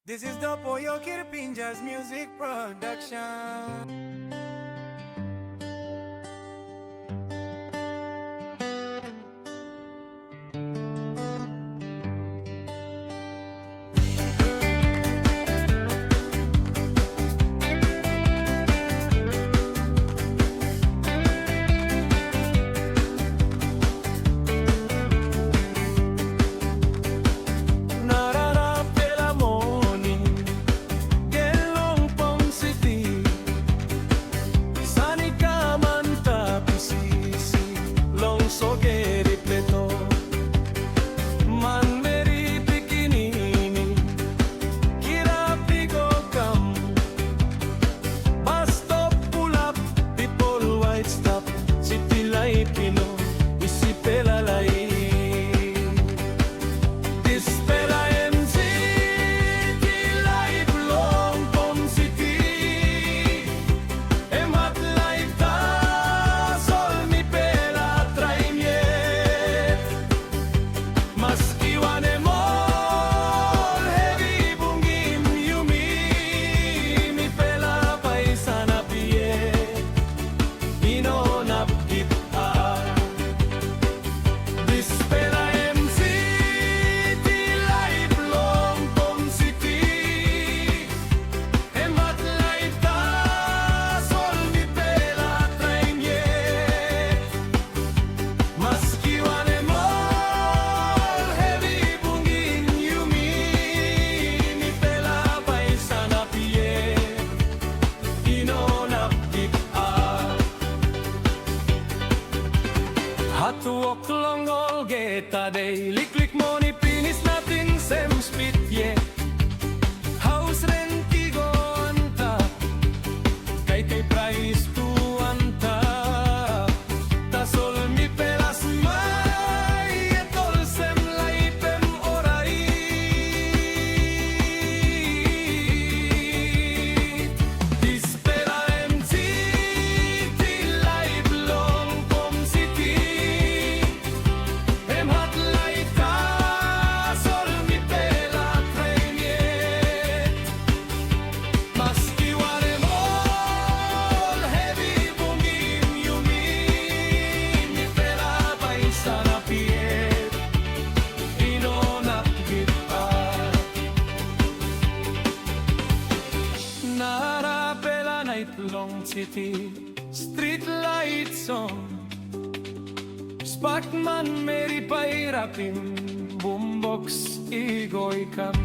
This is the Poyo Kirpinja's music production. Hatuok longgol geta day liklik moni pinis natin sem spit ye house rent tigo anta kay price tu anta tasol mi pelas mai etol sem laipem orai dispera MT ti live long pom city. Long city, street lights on Sparkman meri pairapin Boombox igoy kam